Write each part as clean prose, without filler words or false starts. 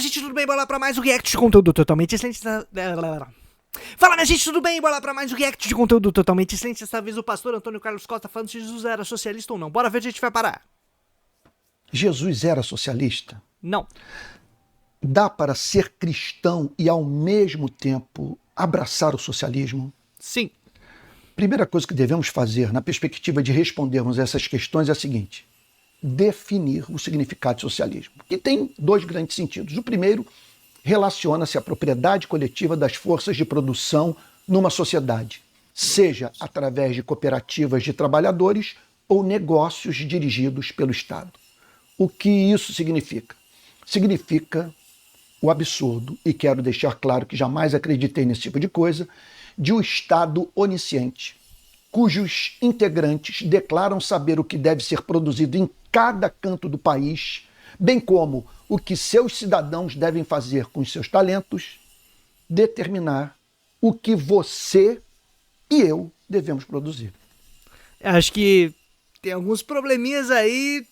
gente, tudo bem? Bora lá pra mais um react de conteúdo totalmente excelente. Fala, minha gente, tudo bem? Bora lá pra mais um react de conteúdo totalmente excelente. Dessa vez o pastor Antônio Carlos Costa falando se Jesus era socialista ou não. Bora ver onde a gente vai parar. Jesus era socialista? Não. Dá para ser cristão e ao mesmo tempo abraçar o socialismo? Sim. Primeira coisa que devemos fazer na perspectiva de respondermos a essas questões é a seguinte: definir o significado de socialismo, que tem dois grandes sentidos. O primeiro relaciona-se à propriedade coletiva das forças de produção numa sociedade, seja através de cooperativas de trabalhadores ou negócios dirigidos pelo Estado. O que isso significa? Significa o absurdo, e quero deixar claro que jamais acreditei nesse tipo de coisa, de um Estado onisciente, cujos integrantes declaram saber o que deve ser produzido em cada canto do país, bem como o que seus cidadãos devem fazer com os seus talentos, determinar o que você e eu devemos produzir. Acho que tem alguns probleminhas aí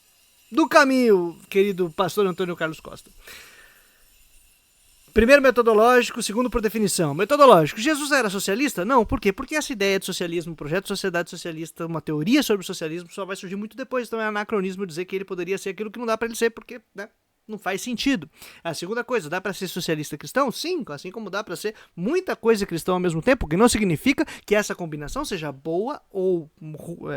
do caminho, querido pastor Antônio Carlos Costa. Primeiro, metodológico. Segundo, por definição. Metodológico. Jesus era socialista? Não. Por quê? Porque essa ideia de socialismo, projeto de sociedade socialista, uma teoria sobre o socialismo só vai surgir muito depois. Então é anacronismo dizer que ele poderia ser aquilo que não dá para ele ser, porque, né, não faz sentido. A segunda coisa, dá para ser socialista cristão? Sim, assim como dá para ser muita coisa cristão ao mesmo tempo, que não significa que essa combinação seja boa ou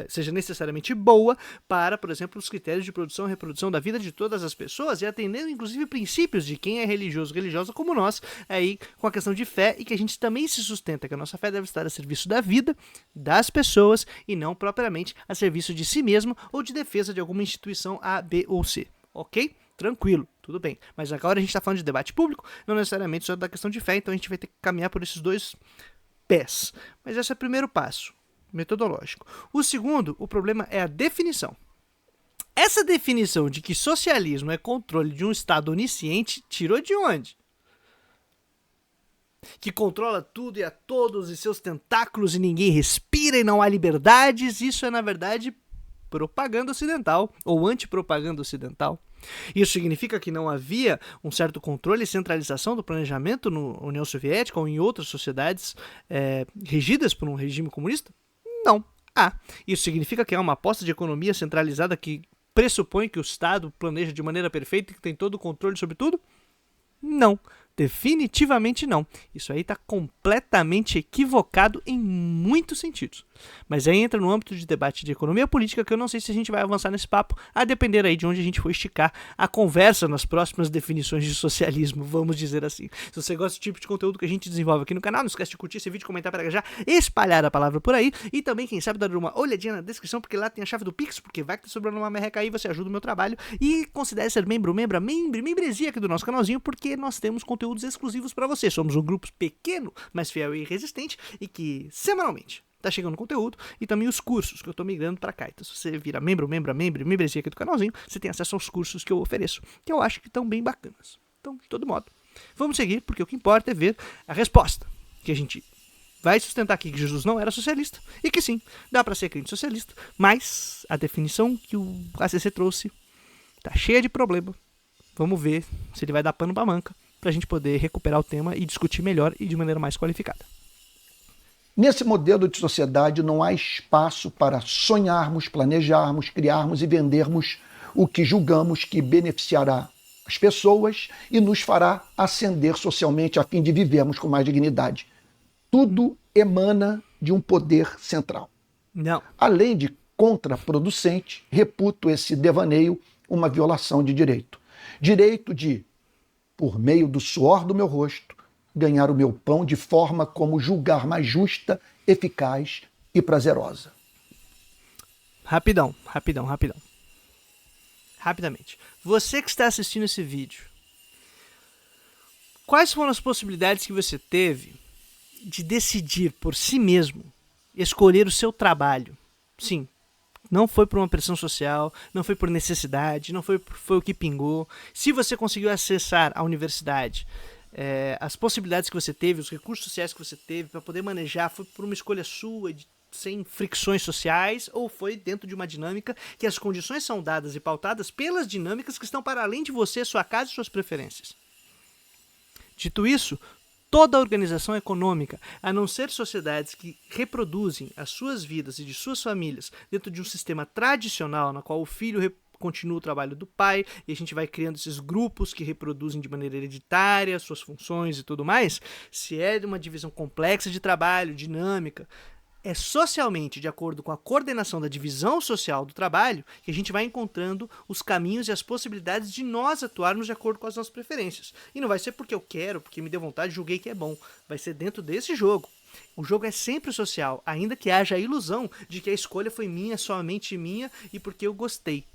seja necessariamente boa para, por exemplo, os critérios de produção e reprodução da vida de todas as pessoas e atendendo inclusive princípios de quem é religiosa como nós, aí com a questão de fé, e que a gente também se sustenta que a nossa fé deve estar a serviço da vida, das pessoas e não propriamente a serviço de si mesmo ou de defesa de alguma instituição A, B ou C, ok? Tranquilo, tudo bem. Mas agora a gente está falando de debate público, não necessariamente só da questão de fé, então a gente vai ter que caminhar por esses dois pés. Mas esse é o primeiro passo, metodológico. O segundo, o problema é a definição. Essa definição de que socialismo é controle de um Estado onisciente, tirou de onde? Que controla tudo e a todos e seus tentáculos e ninguém respira e não há liberdades, isso é na verdade propaganda ocidental ou antipropaganda ocidental. Isso significa que não havia um certo controle e centralização do planejamento na União Soviética ou em outras sociedades regidas por um regime comunista? Não. Isso significa que há uma aposta de economia centralizada que pressupõe que o Estado planeja de maneira perfeita e que tem todo o controle sobre tudo? Não. Definitivamente não. Isso aí está completamente equivocado em muitos sentidos. Mas aí entra no âmbito de debate de economia política que eu não sei se a gente vai avançar nesse papo, a depender aí de onde a gente for esticar a conversa nas próximas definições de socialismo, vamos dizer assim. Se você gosta do tipo de conteúdo que a gente desenvolve aqui no canal, não esquece de curtir esse vídeo, comentar para já espalhar a palavra por aí e também, quem sabe, dar uma olhadinha na descrição, porque lá tem a chave do Pix, porque vai que tá sobrando uma merreca aí, você ajuda o meu trabalho e considere ser membresia aqui do nosso canalzinho, porque nós temos conteúdos exclusivos para você. Somos um grupo pequeno, mas fiel e resistente e que semanalmente tá chegando conteúdo e também os cursos que eu tô migrando para cá. Então, se você vira membresia aqui do canalzinho, você tem acesso aos cursos que eu ofereço, que eu acho que estão bem bacanas. Então, de todo modo, vamos seguir, porque o que importa é ver a resposta, que a gente vai sustentar aqui que Jesus não era socialista e que sim, dá para ser crente socialista, mas a definição que o ACC trouxe tá cheia de problema. Vamos ver se ele vai dar pano pra manca para a gente poder recuperar o tema e discutir melhor e de maneira mais qualificada. Nesse modelo de sociedade não há espaço para sonharmos, planejarmos, criarmos e vendermos o que julgamos que beneficiará as pessoas e nos fará ascender socialmente a fim de vivermos com mais dignidade. Tudo emana de um poder central. Não. Além de contraproducente, reputo esse devaneio uma violação de direito. Direito de, por meio do suor do meu rosto, ganhar o meu pão de forma como julgar mais justa, eficaz e prazerosa. Rapidamente. Você que está assistindo esse vídeo, quais foram as possibilidades que você teve de decidir por si mesmo, escolher o seu trabalho? Sim. Não foi por uma pressão social, não foi por necessidade, não foi o que pingou. Se você conseguiu acessar a universidade, as possibilidades que você teve, os recursos sociais que você teve para poder manejar, foi por uma escolha sua, sem fricções sociais, ou foi dentro de uma dinâmica que as condições são dadas e pautadas pelas dinâmicas que estão para além de você, sua casa e suas preferências? Dito isso, toda organização econômica, a não ser sociedades que reproduzem as suas vidas e de suas famílias dentro de um sistema tradicional, na qual o filho continua o trabalho do pai, e a gente vai criando esses grupos que reproduzem de maneira hereditária suas funções e tudo mais, se é de uma divisão complexa de trabalho, dinâmica, é socialmente, de acordo com a coordenação da divisão social do trabalho, que a gente vai encontrando os caminhos e as possibilidades de nós atuarmos de acordo com as nossas preferências. E não vai ser porque eu quero, porque me deu vontade, julguei que é bom. Vai ser dentro desse jogo. O jogo é sempre social, ainda que haja a ilusão de que a escolha foi minha, somente minha, e porque eu gostei.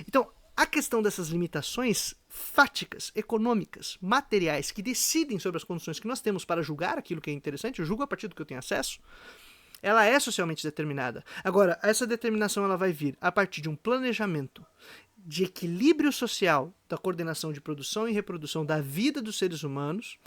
Então, a questão dessas limitações fáticas, econômicas, materiais, que decidem sobre as condições que nós temos para julgar aquilo que é interessante, eu julgo a partir do que eu tenho acesso, ela é socialmente determinada. Agora, essa determinação ela vai vir a partir de um planejamento de equilíbrio social da coordenação de produção e reprodução da vida dos seres humanos,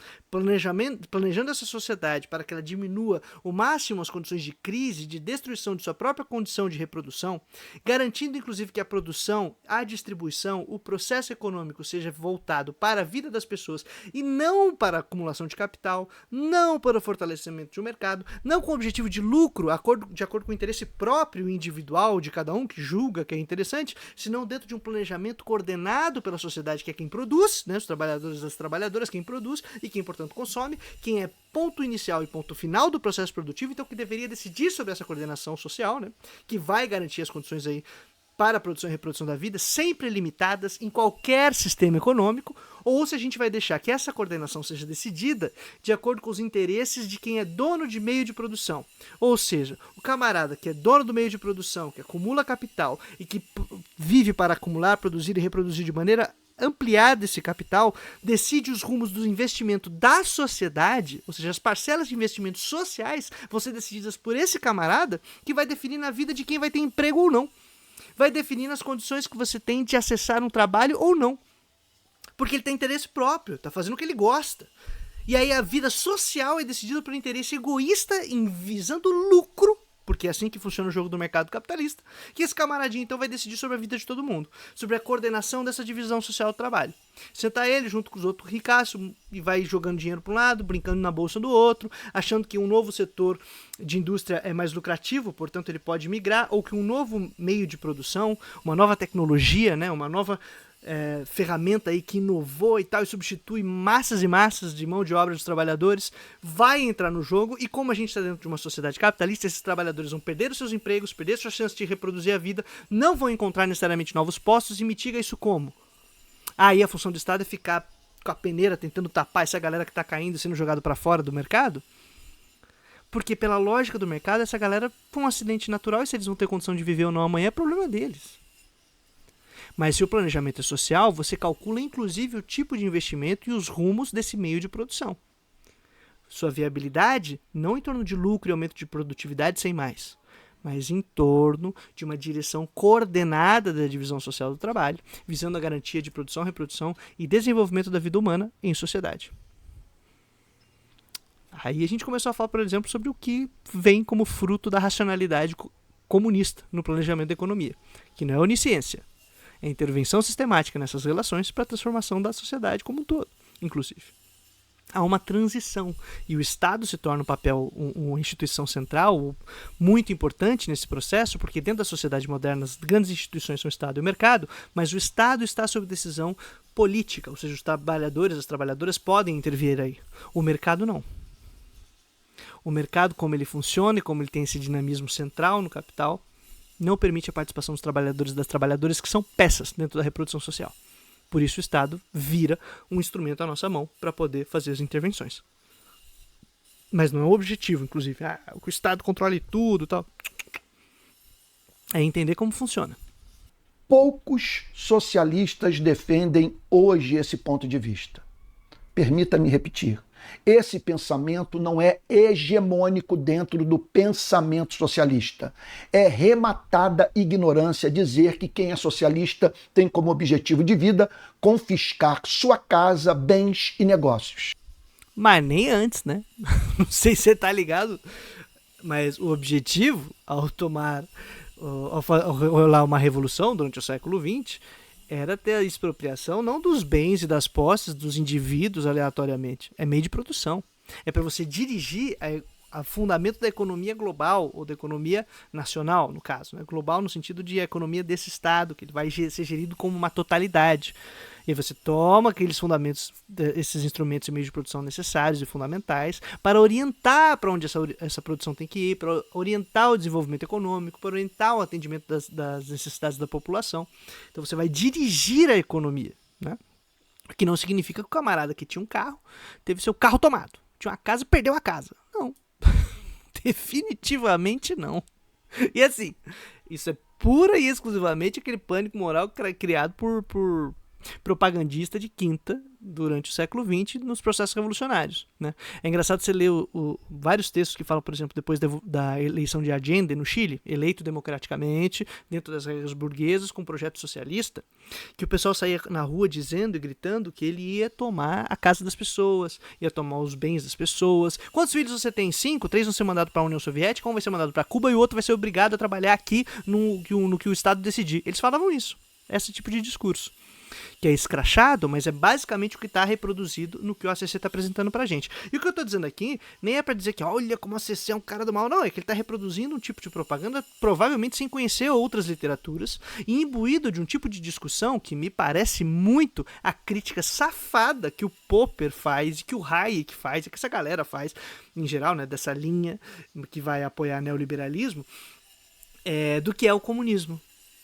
planejando essa sociedade para que ela diminua o máximo as condições de crise, de destruição de sua própria condição de reprodução, garantindo inclusive que a produção, a distribuição, o processo econômico seja voltado para a vida das pessoas e não para a acumulação de capital, não para o fortalecimento de um mercado, não com o objetivo de lucro, de acordo com o interesse próprio e individual de cada um que julga que é interessante, senão dentro de um planejamento coordenado pela sociedade, que é quem produz, né, os trabalhadores e as trabalhadoras, quem produz e quem, portanto, consome, quem é ponto inicial e ponto final do processo produtivo, então que deveria decidir sobre essa coordenação social, né, que vai garantir as condições aí para a produção e reprodução da vida, sempre limitadas em qualquer sistema econômico, ou se a gente vai deixar que essa coordenação seja decidida de acordo com os interesses de quem é dono de meio de produção. Ou seja, o camarada que é dono do meio de produção, que acumula capital e que vive para acumular, produzir e reproduzir de maneira ampliada esse capital, decide os rumos do investimento da sociedade, ou seja, as parcelas de investimentos sociais vão ser decididas por esse camarada que vai definir na vida de quem vai ter emprego ou não. Vai definir as condições que você tem de acessar um trabalho ou não. Porque ele tem interesse próprio, está fazendo o que ele gosta. E aí a vida social é decidida por interesse egoísta em visando lucro, porque é assim que funciona o jogo do mercado capitalista, que esse camaradinho então vai decidir sobre a vida de todo mundo, sobre a coordenação dessa divisão social do trabalho. Senta ele junto com os outros ricaços e vai jogando dinheiro para um lado, brincando na bolsa do outro, achando que um novo setor de indústria é mais lucrativo, portanto ele pode migrar, ou que um novo meio de produção, uma nova tecnologia, né, uma nova ferramenta aí que inovou e tal e substitui massas e massas de mão de obra dos trabalhadores, vai entrar no jogo, e como a gente está dentro de uma sociedade capitalista, esses trabalhadores vão perder os seus empregos, perder suas chances de reproduzir a vida, não vão encontrar necessariamente novos postos, e mitiga isso como? Aí a função do Estado é ficar com a peneira tentando tapar essa galera que está caindo e sendo jogado para fora do mercado? Porque pela lógica do mercado, essa galera foi um acidente natural, e se eles vão ter condição de viver ou não amanhã é problema deles. Mas se o planejamento é social, você calcula inclusive o tipo de investimento e os rumos desse meio de produção. Sua viabilidade não em torno de lucro e aumento de produtividade sem mais, mas em torno de uma direção coordenada da divisão social do trabalho, visando a garantia de produção, reprodução e desenvolvimento da vida humana em sociedade. Aí a gente começou a falar, por exemplo, sobre o que vem como fruto da racionalidade comunista no planejamento da economia, que não é onisciência. É intervenção sistemática nessas relações para a transformação da sociedade como um todo, inclusive. Há uma transição e o Estado se torna um papel, uma instituição central muito importante nesse processo, porque dentro da sociedade moderna as grandes instituições são o Estado e o mercado, mas o Estado está sob decisão política, ou seja, os trabalhadores, as trabalhadoras podem intervir aí. O mercado não. O mercado, como ele funciona e como ele tem esse dinamismo central no capital, não permite a participação dos trabalhadores e das trabalhadoras, que são peças dentro da reprodução social. Por isso o Estado vira um instrumento à nossa mão para poder fazer as intervenções. Mas não é o objetivo, inclusive. Que o Estado controle tudo e tal. É entender como funciona. Poucos socialistas defendem hoje esse ponto de vista. Permita-me repetir. Esse pensamento não é hegemônico dentro do pensamento socialista. É rematada ignorância dizer que quem é socialista tem como objetivo de vida confiscar sua casa, bens e negócios. Mas nem antes, né? Não sei se você tá ligado, mas o objetivo, ao rolar uma revolução durante o século XX, era ter a expropriação não dos bens e das posses dos indivíduos aleatoriamente. É meio de produção. É para você dirigir a fundamento da economia global, ou da economia nacional, no caso. Né? Global no sentido de economia desse Estado, que ele vai ser gerido como uma totalidade. E aí você toma aqueles fundamentos, esses instrumentos e meios de produção necessários e fundamentais para orientar para onde essa produção tem que ir, para orientar o desenvolvimento econômico, para orientar o atendimento das necessidades da população. Então você vai dirigir a economia, né? O que não significa que o camarada que tinha um carro teve seu carro tomado. Tinha uma casa e perdeu a casa. Não. Definitivamente não. E assim, isso é pura e exclusivamente aquele pânico moral criado por propagandista de quinta durante o século XX nos processos revolucionários. Né? É engraçado você ler vários textos que falam, por exemplo, depois da eleição de Allende no Chile, eleito democraticamente, dentro das regras burguesas, com um projeto socialista, que o pessoal saía na rua dizendo e gritando que ele ia tomar a casa das pessoas, ia tomar os bens das pessoas. Quantos filhos você tem? 5? 3 vão ser mandados para a União Soviética, um vai ser mandado para Cuba e o outro vai ser obrigado a trabalhar aqui no que o Estado decidir. Eles falavam isso, esse tipo de discurso. Que é escrachado, mas é basicamente o que está reproduzido no que o ACC está apresentando pra gente. E o que eu estou dizendo aqui nem é para dizer que olha como o ACC é um cara do mal, não, é que ele está reproduzindo um tipo de propaganda provavelmente sem conhecer outras literaturas e imbuído de um tipo de discussão que me parece muito a crítica safada que o Popper faz, que o Hayek faz, que essa galera faz em geral, né, dessa linha que vai apoiar neoliberalismo, do que é o comunismo.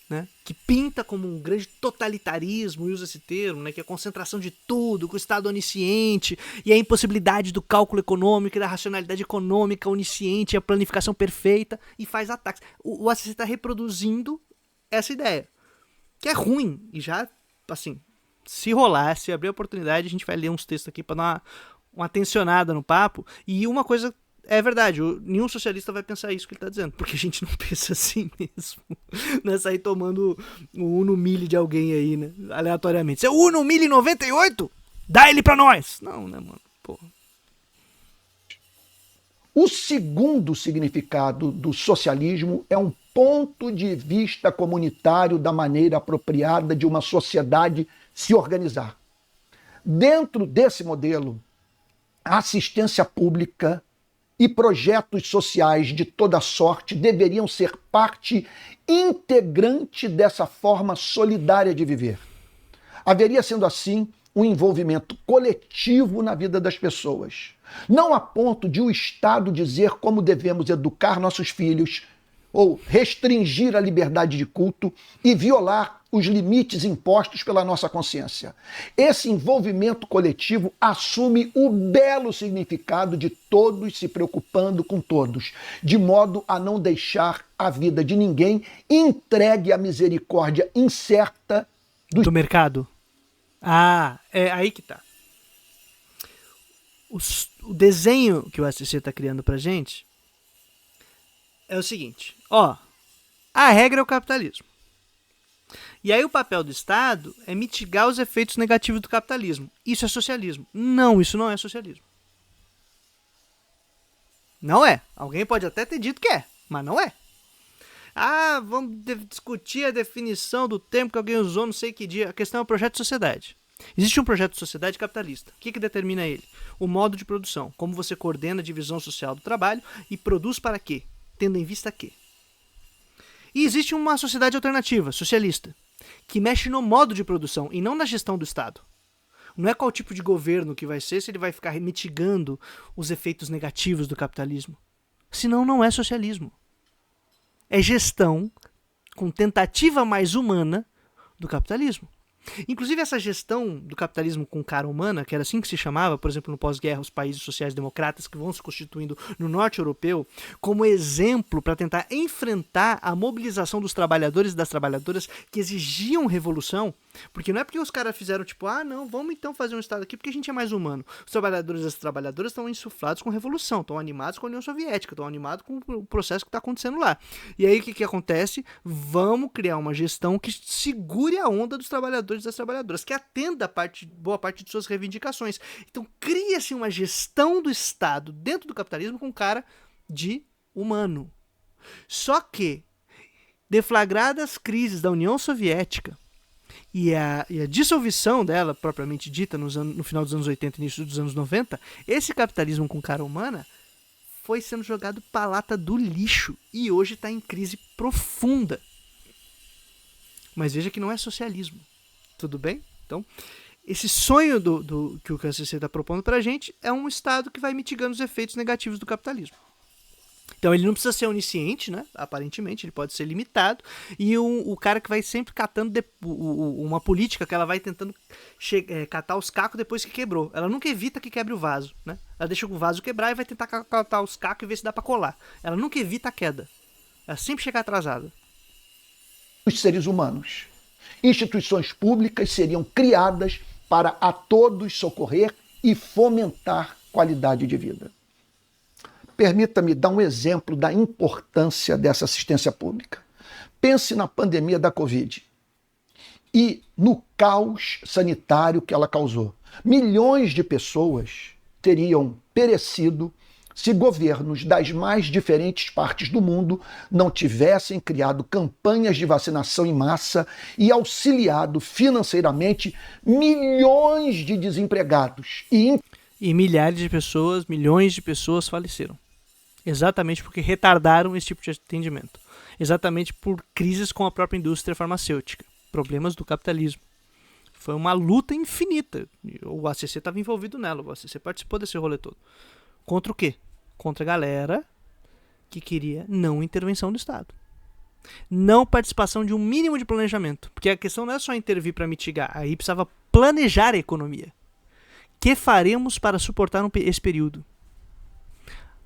Né, que pinta como um grande totalitarismo, e usa esse termo, né, que é a concentração de tudo, com o Estado onisciente, e a impossibilidade do cálculo econômico, e da racionalidade econômica onisciente, e a planificação perfeita, e faz ataques. O ACC está reproduzindo essa ideia, que é ruim, e já, assim, se rolar, se abrir a oportunidade, a gente vai ler uns textos aqui para dar uma tensionada no papo, e uma coisa... É verdade, nenhum socialista vai pensar isso que ele está dizendo, porque a gente não pensa assim mesmo. Não é sair tomando o Uno Mille de alguém aí, né? Aleatoriamente. Seu Uno Mille 98? Dá ele pra nós! Não, né, mano? Porra. O segundo significado do socialismo é um ponto de vista comunitário da maneira apropriada de uma sociedade se organizar. Dentro desse modelo, a assistência pública e projetos sociais de toda sorte deveriam ser parte integrante dessa forma solidária de viver. Haveria, sendo assim, um envolvimento coletivo na vida das pessoas. Não a ponto de o Estado dizer como devemos educar nossos filhos, ou restringir a liberdade de culto e violar os limites impostos pela nossa consciência. Esse envolvimento coletivo assume o belo significado de todos se preocupando com todos, de modo a não deixar a vida de ninguém entregue à misericórdia incerta do mercado. Ah, é aí que tá. O desenho que o ACC está criando pra gente é o seguinte, a regra é o capitalismo. E aí o papel do Estado é mitigar os efeitos negativos do capitalismo. Isso é socialismo. Não, isso não é socialismo. Não é. Alguém pode até ter dito que é, mas não é. Vamos discutir a definição do termo que alguém usou não sei que dia. A questão é o projeto de sociedade. Existe um projeto de sociedade capitalista. O que determina ele? O modo de produção. Como você coordena a divisão social do trabalho e produz para quê? Tendo em vista quê? E existe uma sociedade alternativa, socialista, que mexe no modo de produção e não na gestão do Estado. Não é qual tipo de governo que vai ser, se ele vai ficar mitigando os efeitos negativos do capitalismo. Senão não é socialismo. É gestão com tentativa mais humana do capitalismo. Inclusive essa gestão do capitalismo com cara humana, que era assim que se chamava, por exemplo, no pós-guerra, os países sociais-democratas que vão se constituindo no norte europeu, como exemplo para tentar enfrentar a mobilização dos trabalhadores e das trabalhadoras que exigiam revolução, porque não é porque os caras fizeram tipo, não, vamos então fazer um Estado aqui porque a gente é mais humano. Os trabalhadores e as trabalhadoras estão insuflados com revolução, estão animados com a União Soviética, estão animados com o processo que está acontecendo lá. E aí o que acontece? Vamos criar uma gestão que segure a onda dos trabalhadores e das trabalhadoras, que atenda boa parte de suas reivindicações. Então cria-se uma gestão do Estado dentro do capitalismo com cara de humano. Só que, deflagradas crises da União Soviética, E a dissolução dela, propriamente dita, no final dos anos 80 e início dos anos 90, esse capitalismo com cara humana foi sendo jogado para a lata do lixo e hoje está em crise profunda. Mas veja que não é socialismo. Tudo bem? Então, esse sonho que o KCC está propondo para a gente é um Estado que vai mitigando os efeitos negativos do capitalismo. Então ele não precisa ser onisciente, né? Aparentemente, ele pode ser limitado. E o cara que vai sempre catando uma política que ela vai tentando catar os cacos depois que quebrou. Ela nunca evita que quebre o vaso, né? Ela deixa o vaso quebrar e vai tentar catar os cacos e ver se dá pra colar. Ela nunca evita a queda. Ela sempre chega atrasada. Os seres humanos. Instituições públicas seriam criadas para a todos socorrer e fomentar qualidade de vida. Permita-me dar um exemplo da importância dessa assistência pública. Pense na pandemia da Covid e no caos sanitário que ela causou. Milhões de pessoas teriam perecido se governos das mais diferentes partes do mundo não tivessem criado campanhas de vacinação em massa e auxiliado financeiramente milhões de desempregados. E milhares de pessoas, milhões de pessoas faleceram. Exatamente porque retardaram esse tipo de atendimento. Exatamente por crises com a própria indústria farmacêutica. Problemas do capitalismo. Foi uma luta infinita. O ACC estava envolvido nela. O ACC participou desse rolê todo. Contra o quê? Contra a galera que queria não intervenção do Estado. Não participação de um mínimo de planejamento. Porque a questão não é só intervir para mitigar. Aí precisava planejar a economia. O que faremos para suportar esse período?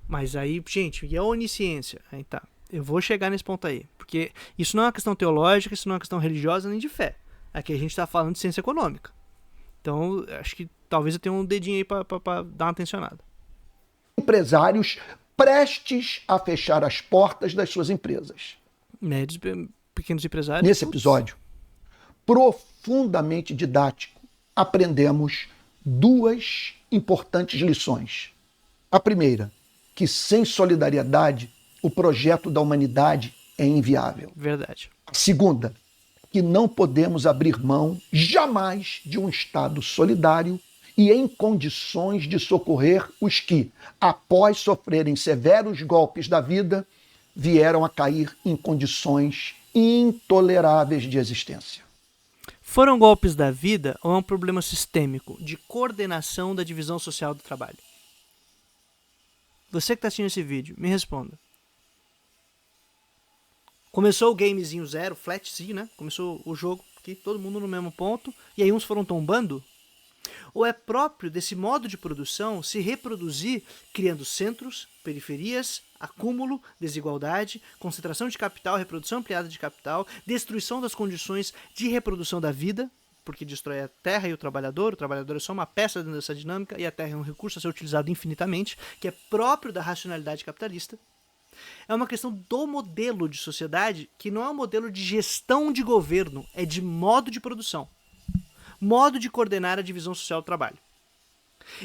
Mas aí, gente, e a onisciência? Aí tá, eu vou chegar nesse ponto aí. Porque isso não é uma questão teológica, isso não é uma questão religiosa nem de fé. Aqui a gente está falando de ciência econômica. Então, acho que talvez eu tenha um dedinho aí para dar uma tensionada. Empresários prestes a fechar as portas das suas empresas. Médios, pequenos empresários. Nesse episódio, profundamente didático, aprendemos duas importantes lições. A primeira, que sem solidariedade o projeto da humanidade é inviável. Verdade. A segunda, que não podemos abrir mão jamais de um Estado solidário e em condições de socorrer os que, após sofrerem severos golpes da vida, vieram a cair em condições intoleráveis de existência. Foram golpes da vida ou é um problema sistêmico de coordenação da divisão social do trabalho? Você que está assistindo esse vídeo, me responda. Começou o gamezinho zero, flatzinho, né? Começou o jogo aqui, todo mundo no mesmo ponto, e aí uns foram tombando? Ou é próprio desse modo de produção se reproduzir criando centros, periferias, acúmulo, desigualdade, concentração de capital, reprodução ampliada de capital, destruição das condições de reprodução da vida, porque destrói a terra e o trabalhador é só uma peça dentro dessa dinâmica e a terra é um recurso a ser utilizado infinitamente, que é próprio da racionalidade capitalista. É uma questão do modelo de sociedade que não é um modelo de gestão de governo, é de modo de produção. Modo de coordenar a divisão social do trabalho.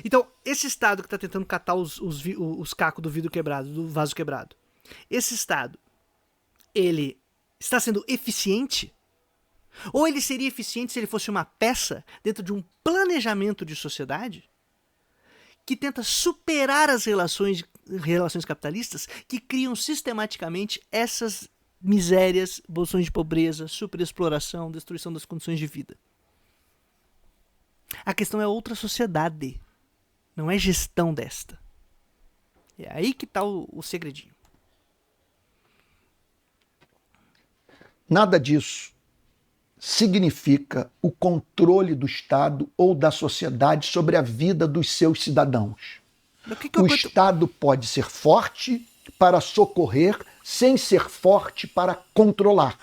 Então, esse Estado que está tentando catar os cacos do vidro quebrado, do vaso quebrado, esse Estado, ele está sendo eficiente? Ou ele seria eficiente se ele fosse uma peça dentro de um planejamento de sociedade que tenta superar as relações capitalistas que criam sistematicamente essas misérias, bolsões de pobreza, superexploração, destruição das condições de vida? A questão é outra sociedade, não é gestão desta. É aí que está o segredinho. Nada disso significa o controle do Estado ou da sociedade sobre a vida dos seus cidadãos. O Estado pode ser forte para socorrer sem ser forte para controlar.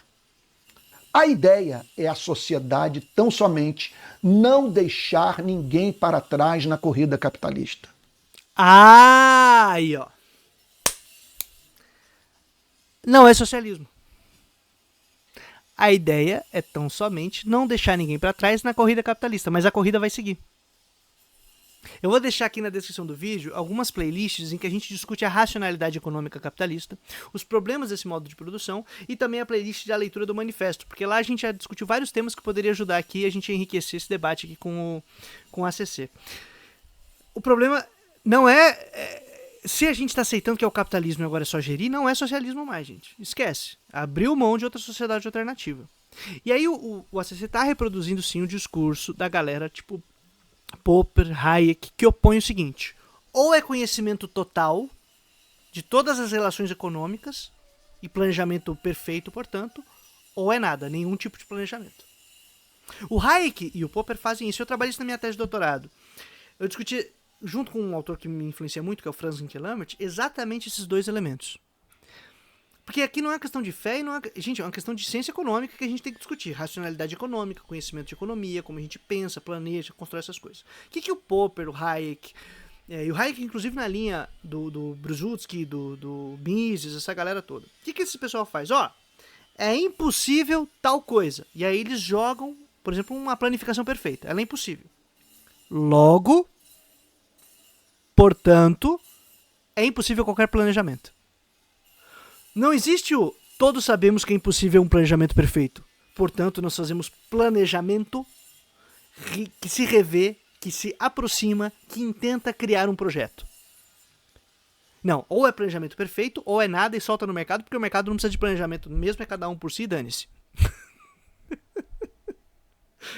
A ideia é a sociedade tão somente não deixar ninguém para trás na corrida capitalista. Ah, aí ó. Não é socialismo. A ideia é tão somente não deixar ninguém para trás na corrida capitalista, mas a corrida vai seguir. Eu vou deixar aqui na descrição do vídeo algumas playlists em que a gente discute a racionalidade econômica capitalista, os problemas desse modo de produção e também a playlist da leitura do manifesto, porque lá a gente já discutiu vários temas que poderia ajudar aqui a gente a enriquecer esse debate aqui com o ACC. O problema não se a gente está aceitando que é o capitalismo e agora é só gerir, não é socialismo mais, gente. Esquece. Abriu mão de outra sociedade alternativa. E aí o ACC está reproduzindo sim o discurso da galera tipo Popper, Hayek, que opõe o seguinte: ou é conhecimento total de todas as relações econômicas e planejamento perfeito, portanto, ou é nada, nenhum tipo de planejamento. O Hayek e o Popper fazem isso. Eu trabalhei isso na minha tese de doutorado. Eu discuti, junto com um autor que me influencia muito, que é o Franz Winkelhammer, exatamente esses dois elementos. Porque aqui não é uma questão de fé, gente, é uma questão de ciência econômica que a gente tem que discutir. Racionalidade econômica, conhecimento de economia, como a gente pensa, planeja, constrói essas coisas. O que o Popper, o Hayek, e o Hayek inclusive na linha do Brzezinski, do Mises, essa galera toda. O que esse pessoal faz? É impossível tal coisa. E aí eles jogam, por exemplo, uma planificação perfeita. Ela é impossível. Logo, portanto, é impossível qualquer planejamento. Não existe todos sabemos que é impossível um planejamento perfeito. Portanto, nós fazemos planejamento que se revê, que se aproxima, que intenta criar um projeto. Não, ou é planejamento perfeito, ou é nada e solta no mercado, porque o mercado não precisa de planejamento mesmo, é cada um por si, dane-se.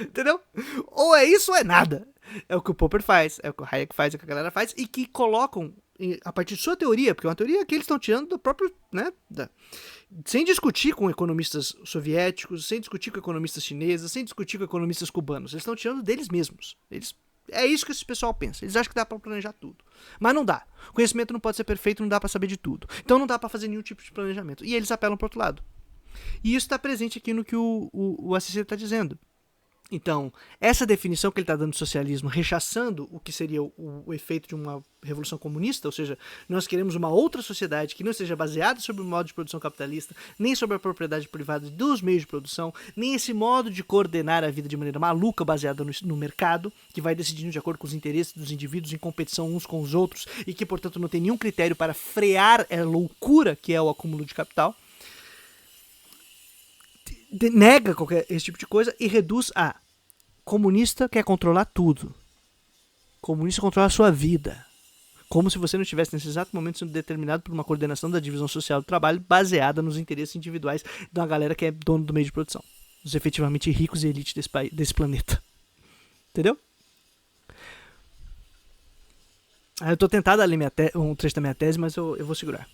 Entendeu? Ou é isso ou é nada. É o que o Popper faz, é o que o Hayek faz, é o que a galera faz, e que colocam, a partir de sua teoria, porque é uma teoria que eles estão tirando do próprio, né, sem discutir com economistas soviéticos, sem discutir com economistas chineses, sem discutir com economistas cubanos, eles estão tirando deles mesmos. É isso que esse pessoal pensa, eles acham que dá pra planejar tudo, mas não dá. O conhecimento não pode ser perfeito, não dá pra saber de tudo, então não dá pra fazer nenhum tipo de planejamento, e eles apelam pro outro lado. E isso está presente aqui no que o ACC está dizendo. Então, essa definição que ele está dando de socialismo, rechaçando o que seria o efeito de uma revolução comunista, ou seja, nós queremos uma outra sociedade que não seja baseada sobre o modo de produção capitalista, nem sobre a propriedade privada dos meios de produção, nem esse modo de coordenar a vida de maneira maluca baseada no mercado, que vai decidindo de acordo com os interesses dos indivíduos em competição uns com os outros e que, portanto, não tem nenhum critério para frear a loucura que é o acúmulo de capital. Nega esse tipo de coisa e reduz a comunista quer controlar tudo. Comunista controla a sua vida. Como se você não estivesse nesse exato momento sendo determinado por uma coordenação da divisão social do trabalho baseada nos interesses individuais de uma galera que é dono do meio de produção. Os efetivamente ricos e elite desse planeta. Entendeu? Eu tô tentado a ler um trecho da minha tese, mas eu vou segurar.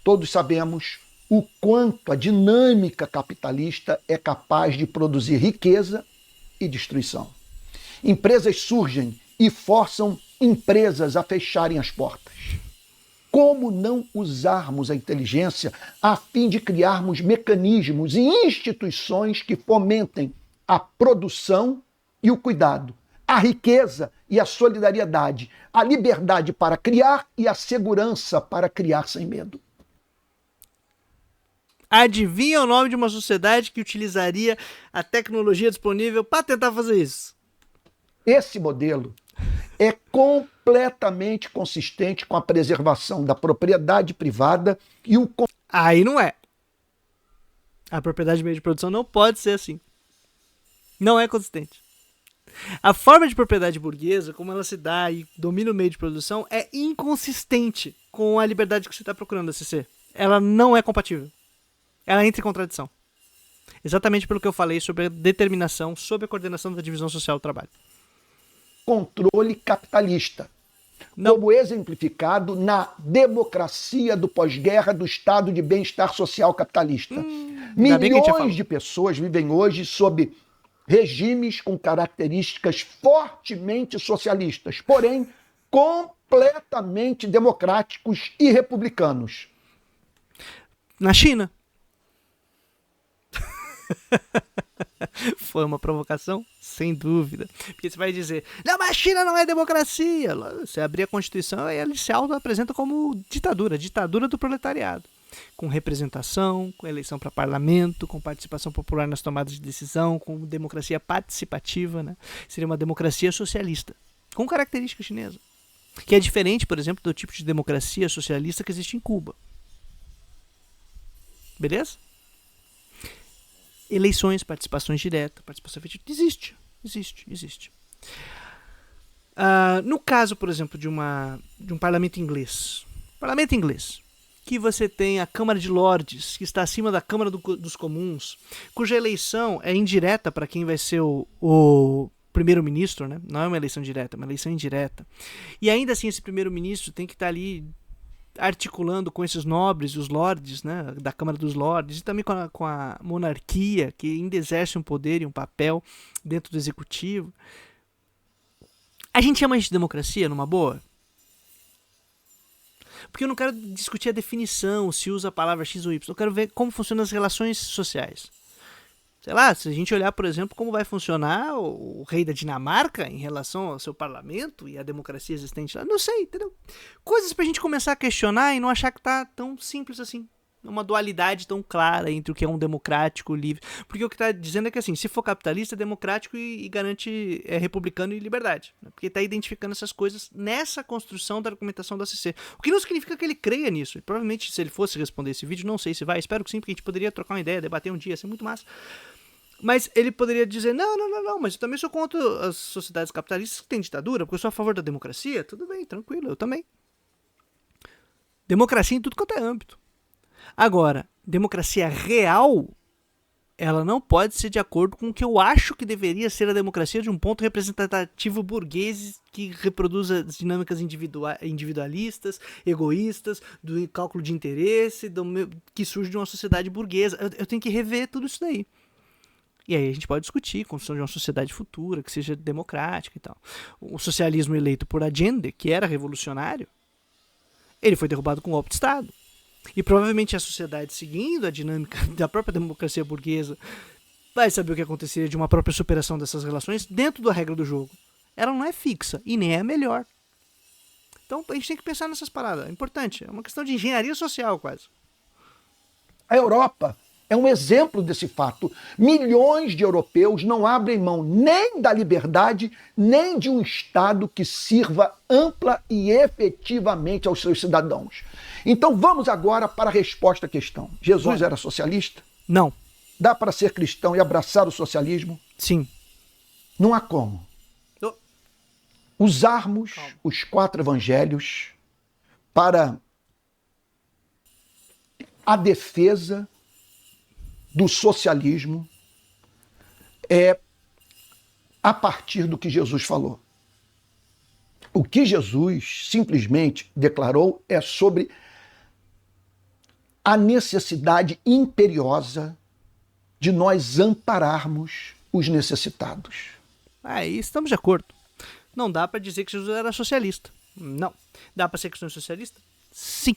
Todos sabemos o quanto a dinâmica capitalista é capaz de produzir riqueza e destruição. Empresas surgem e forçam empresas a fecharem as portas. Como não usarmos a inteligência a fim de criarmos mecanismos e instituições que fomentem a produção e o cuidado, a riqueza e a solidariedade, a liberdade para criar e a segurança para criar sem medo? Adivinha o nome de uma sociedade que utilizaria a tecnologia disponível para tentar fazer isso? Esse modelo é completamente consistente com a preservação da propriedade privada e o... Aí não é. A propriedade de meio de produção não pode ser assim. Não é consistente. A forma de propriedade burguesa, como ela se dá e domina o meio de produção, é inconsistente com a liberdade que você está procurando, ACC. Ela não é compatível. Ela entra em contradição. Exatamente pelo que eu falei sobre a determinação, sobre a coordenação da divisão social do trabalho. Controle capitalista, como exemplificado na democracia do pós-guerra do estado de bem-estar social capitalista. Milhões de pessoas vivem hoje sob regimes com características fortemente socialistas, porém completamente democráticos e republicanos. Na China. Foi uma provocação? Sem dúvida. Porque você vai dizer, não, mas a China não é democracia. Você abrir a Constituição e ele se auto-apresenta como ditadura, ditadura do proletariado. com representação, com eleição para parlamento, com participação popular nas tomadas de decisão, com democracia participativa, né? Seria uma democracia socialista, com característica chinesa, que é diferente, por exemplo, do tipo de democracia socialista que existe em Cuba. Beleza? Eleições, participações diretas, participação efetiva, existe. No caso, por exemplo, de um parlamento inglês, que você tem a Câmara de Lordes, que está acima da Câmara dos Comuns, cuja eleição é indireta para quem vai ser o primeiro-ministro, né? Não é uma eleição direta, é uma eleição indireta. E ainda assim esse primeiro-ministro tem que estar ali articulando com esses nobres, os lordes, né, da Câmara dos Lordes, e também com a monarquia, que ainda exerce um poder e um papel dentro do executivo. A gente chama isso de democracia, numa boa? Porque eu não quero discutir a definição, se usa a palavra X ou Y. Eu quero ver como funcionam as relações sociais. Sei lá, se a gente olhar, por exemplo, como vai funcionar o rei da Dinamarca em relação ao seu parlamento e à democracia existente lá. Não sei, entendeu? Coisas pra gente começar a questionar e não achar que tá tão simples assim. Uma dualidade tão clara entre o que é um democrático livre. Porque o que está dizendo é que, assim, se for capitalista, é democrático e garante republicano e liberdade. Né? Porque está identificando essas coisas nessa construção da argumentação do ACC. O que não significa que ele creia nisso. E provavelmente, se ele fosse responder esse vídeo, não sei se vai, espero que sim, porque a gente poderia trocar uma ideia, debater um dia, ia ser muito massa. Mas ele poderia dizer, não, mas eu também sou contra as sociedades capitalistas que têm ditadura, porque eu sou a favor da democracia. Tudo bem, tranquilo, eu também. Democracia em tudo quanto é âmbito. Agora, democracia real, ela não pode ser de acordo com o que eu acho que deveria ser a democracia de um ponto representativo burguês que reproduza as dinâmicas individualistas, egoístas, do cálculo de interesse, que surge de uma sociedade burguesa. Eu tenho que rever tudo isso daí. E aí a gente pode discutir a construção de uma sociedade futura, que seja democrática e tal. O socialismo eleito por Allende, que era revolucionário, ele foi derrubado com um golpe de Estado. E provavelmente a sociedade, seguindo a dinâmica da própria democracia burguesa, vai saber o que aconteceria de uma própria superação dessas relações dentro da regra do jogo. Ela não é fixa e nem é a melhor. Então a gente tem que pensar nessas paradas. É importante. É uma questão de engenharia social, quase. A Europa é um exemplo desse fato. Milhões de europeus não abrem mão nem da liberdade, nem de um Estado que sirva ampla e efetivamente aos seus cidadãos. Então vamos agora para a resposta à questão. Jesus era socialista? Não. Dá para ser cristão e abraçar o socialismo? Sim. Não há como. Usarmos os 4 evangelhos para a defesa do socialismo a partir do que Jesus falou. O que Jesus simplesmente declarou é sobre a necessidade imperiosa de nós ampararmos os necessitados. Aí estamos de acordo. Não dá para dizer que Jesus era socialista. Não. Dá para ser cristão socialista? Sim.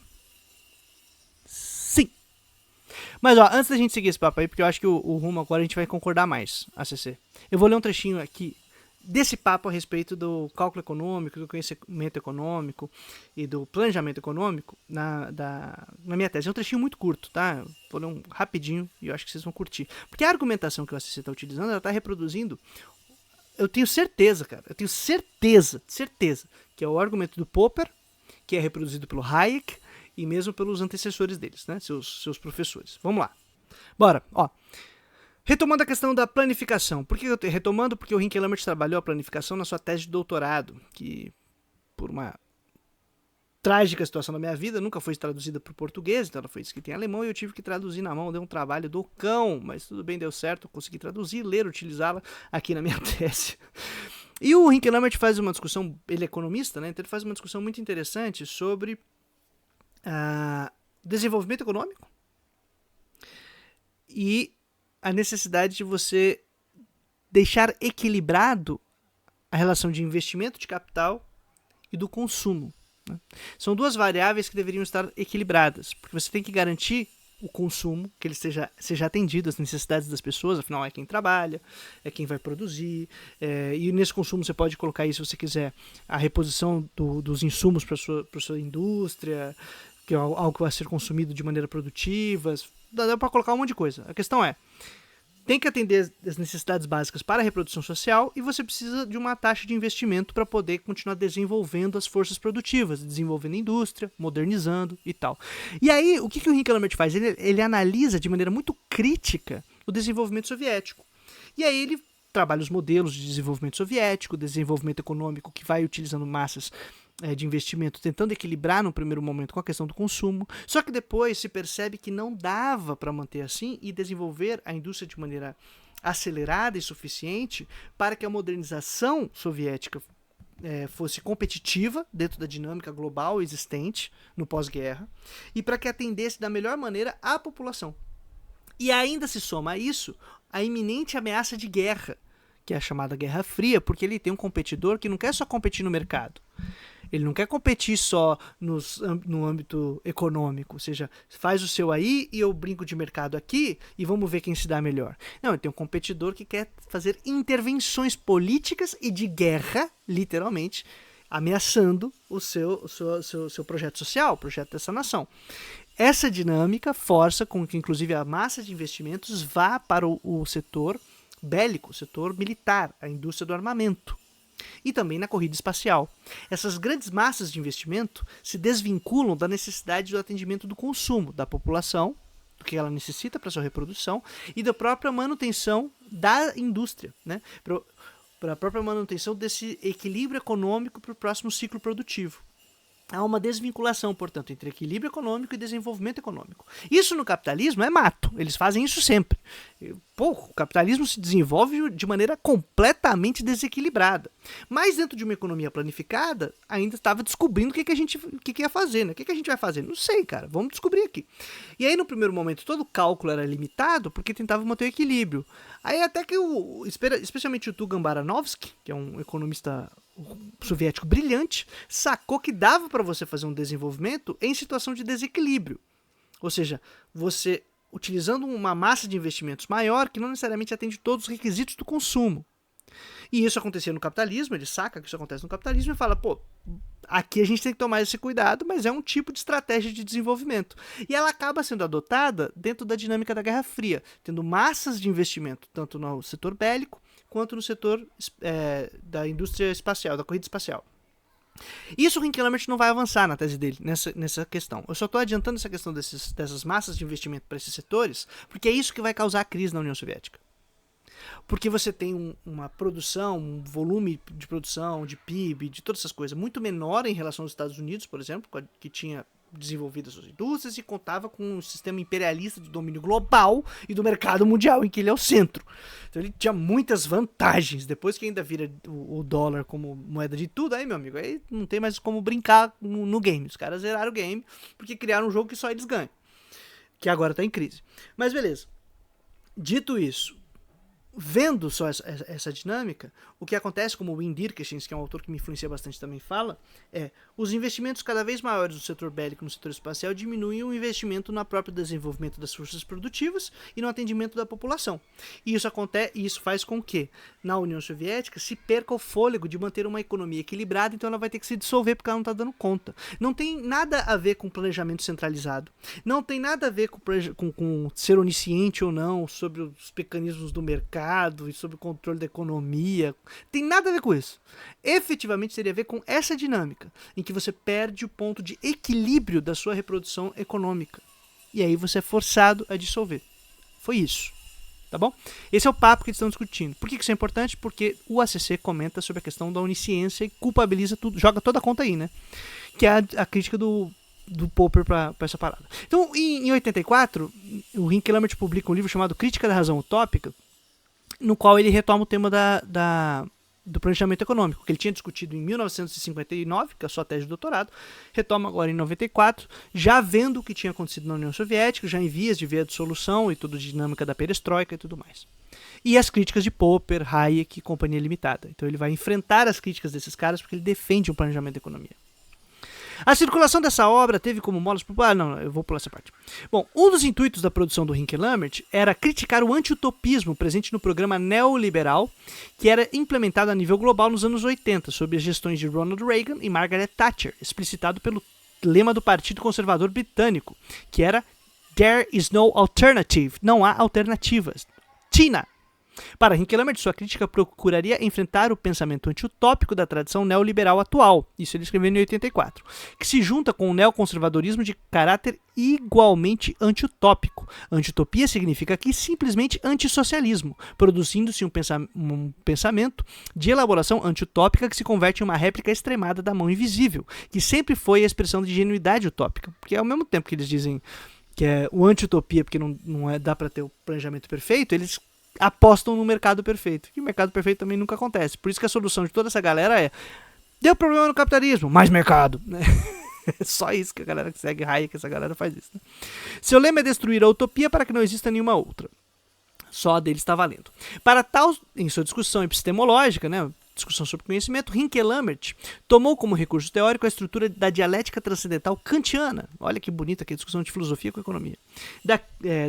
Sim. Mas ó, antes da gente seguir esse papo aí, porque eu acho que o rumo agora a gente vai concordar mais, ACC. Eu vou ler um trechinho aqui desse papo a respeito do cálculo econômico, do conhecimento econômico e do planejamento econômico na minha tese. É um trechinho muito curto, tá? Vou ler um rapidinho e eu acho que vocês vão curtir. Porque a argumentação que o ACC está utilizando, ela está reproduzindo, eu tenho certeza, cara, certeza, que é o argumento do Popper, que é reproduzido pelo Hayek e mesmo pelos antecessores deles, né? Seus professores. Vamos lá. Bora, ó. Retomando a questão da planificação. Por que eu estou retomando? Porque o Hinkelhammer trabalhou a planificação na sua tese de doutorado, que por uma trágica situação da minha vida nunca foi traduzida para o português, então ela foi escrita em alemão e eu tive que traduzir na mão, deu um trabalho do cão, mas tudo bem, deu certo, eu consegui traduzir, ler, utilizá-la aqui na minha tese. E o Hinkelhammer faz uma discussão, ele é economista, né? Então ele faz uma discussão muito interessante sobre desenvolvimento econômico e a necessidade de você deixar equilibrado a relação de investimento de capital e do consumo. Né? São duas variáveis que deveriam estar equilibradas, porque você tem que garantir o consumo, que ele seja atendido às necessidades das pessoas, afinal é quem trabalha, é quem vai produzir, e nesse consumo você pode colocar aí, se você quiser, a reposição dos insumos para a sua indústria, que é algo que vai ser consumido de maneira produtiva, dá para colocar um monte de coisa. A questão é, tem que atender as necessidades básicas para a reprodução social e você precisa de uma taxa de investimento para poder continuar desenvolvendo as forças produtivas, desenvolvendo a indústria, modernizando e tal. E aí, o que o Rinkelmann faz? Ele analisa de maneira muito crítica o desenvolvimento soviético. E aí ele trabalha os modelos de desenvolvimento soviético, desenvolvimento econômico que vai utilizando massas de investimento, tentando equilibrar no primeiro momento com a questão do consumo. Só que depois se percebe que não dava para manter assim e desenvolver a indústria de maneira acelerada e suficiente para que a modernização soviética fosse competitiva dentro da dinâmica global existente no pós-guerra e para que atendesse da melhor maneira a população. E ainda se soma a isso a iminente ameaça de guerra, que é a chamada Guerra Fria, porque ele tem um competidor que não quer só competir no mercado. Ele não quer competir só no âmbito econômico, ou seja, faz o seu aí e eu brinco de mercado aqui e vamos ver quem se dá melhor. Não, ele tem um competidor que quer fazer intervenções políticas e de guerra, literalmente, ameaçando o seu projeto social, o projeto dessa nação. Essa dinâmica força com que, inclusive, a massa de investimentos vá para o setor bélico, o setor militar, a indústria do armamento. E também na corrida espacial. Essas grandes massas de investimento se desvinculam da necessidade do atendimento do consumo da população, do que ela necessita para sua reprodução, e da própria manutenção da indústria, né? Para a própria manutenção desse equilíbrio econômico para o próximo ciclo produtivo. Há uma desvinculação, portanto, entre equilíbrio econômico e desenvolvimento econômico. Isso no capitalismo é mato. Eles fazem isso sempre. O capitalismo se desenvolve de maneira completamente desequilibrada. Mas dentro de uma economia planificada, ainda estava descobrindo o que ia fazer. Né? O que a gente vai fazer? Não sei, cara. Vamos descobrir aqui. E aí, no primeiro momento, todo o cálculo era limitado porque tentava manter o equilíbrio. Aí até que, especialmente o Tugan Baranovsky, que é um economista soviético brilhante, sacou que dava para você fazer um desenvolvimento em situação de desequilíbrio. Ou seja, você utilizando uma massa de investimentos maior que não necessariamente atende todos os requisitos do consumo. E isso acontecia no capitalismo, ele saca que isso acontece no capitalismo e fala, aqui a gente tem que tomar esse cuidado, mas é um tipo de estratégia de desenvolvimento. E ela acaba sendo adotada dentro da dinâmica da Guerra Fria, tendo massas de investimento, tanto no setor bélico, quanto no setor da indústria espacial, da corrida espacial. Isso o Rinkelmann não vai avançar na tese dele, nessa questão. Eu só estou adiantando essa questão dessas massas de investimento para esses setores, porque é isso que vai causar a crise na União Soviética. Porque você tem uma produção, um volume de produção, de PIB, de todas essas coisas, muito menor em relação aos Estados Unidos, por exemplo, que tinha desenvolvido as suas indústrias e contava com um sistema imperialista de domínio global e do mercado mundial, em que ele é o centro. Então ele tinha muitas vantagens. Depois que ainda vira o dólar como moeda de tudo, aí, meu amigo, aí não tem mais como brincar no game. Os caras zeraram o game porque criaram um jogo que só eles ganham, que agora está em crise. Mas beleza. Dito isso, vendo só essa dinâmica, o que acontece, como o Wim Dirkesins, que é um autor que me influencia bastante, também fala, os investimentos cada vez maiores no setor bélico e no setor espacial diminuem o investimento no próprio desenvolvimento das forças produtivas e no atendimento da população. E isso faz com que, na União Soviética, se perca o fôlego de manter uma economia equilibrada, então ela vai ter que se dissolver porque ela não está dando conta. Não tem nada a ver com planejamento centralizado, não tem nada a ver com ser onisciente ou não sobre os mecanismos do mercado e sobre o controle da economia. Tem nada a ver com isso. Efetivamente teria a ver com essa dinâmica, em que você perde o ponto de equilíbrio da sua reprodução econômica. E aí você é forçado a dissolver. Foi isso. Tá bom? Esse é o papo que eles estão discutindo. Por que isso é importante? Porque o ACC comenta sobre a questão da onisciência e culpabiliza tudo, joga toda a conta aí, né? Que é a crítica do Popper para essa parada. Então, em 84, o Rinkelmann publica um livro chamado Crítica da Razão Utópica, no qual ele retoma o tema do planejamento econômico, que ele tinha discutido em 1959, que é a sua tese de doutorado, retoma agora em 94, já vendo o que tinha acontecido na União Soviética, já em vias de ver a dissolução e toda a dinâmica da perestroika e tudo mais. E as críticas de Popper, Hayek e Companhia Limitada. Então ele vai enfrentar as críticas desses caras porque ele defende um planejamento da economia. A circulação dessa obra teve como molas... eu vou pular essa parte. Bom, um dos intuitos da produção do Rinkelmann era criticar o anti-utopismo presente no programa neoliberal que era implementado a nível global nos anos 80, sob as gestões de Ronald Reagan e Margaret Thatcher, explicitado pelo lema do Partido Conservador Britânico, que era There is no alternative, não há alternativas. Tina. Para Hinkelhammer, sua crítica procuraria enfrentar o pensamento antiutópico da tradição neoliberal atual, isso ele escreveu em 84, que se junta com o neoconservadorismo de caráter igualmente antiutópico. Antiutopia significa aqui simplesmente antissocialismo, produzindo-se um pensamento de elaboração antiutópica que se converte em uma réplica extremada da mão invisível, que sempre foi a expressão de genuidade utópica, porque ao mesmo tempo que eles dizem que é o anti-utopia, porque não dá para ter o planejamento perfeito, eles apostam no mercado perfeito. E o mercado perfeito também nunca acontece. Por isso que a solução de toda essa galera é: deu problema no capitalismo, mais mercado. Né? É só isso que a galera que segue Hayek, essa galera faz isso. Né? Seu lema é destruir a utopia para que não exista nenhuma outra. Só a dele está valendo. Para tal, em sua discussão epistemológica, né, discussão sobre conhecimento, Hinkelhammer tomou como recurso teórico a estrutura da dialética transcendental kantiana. Olha que bonita aqui a discussão de filosofia com economia.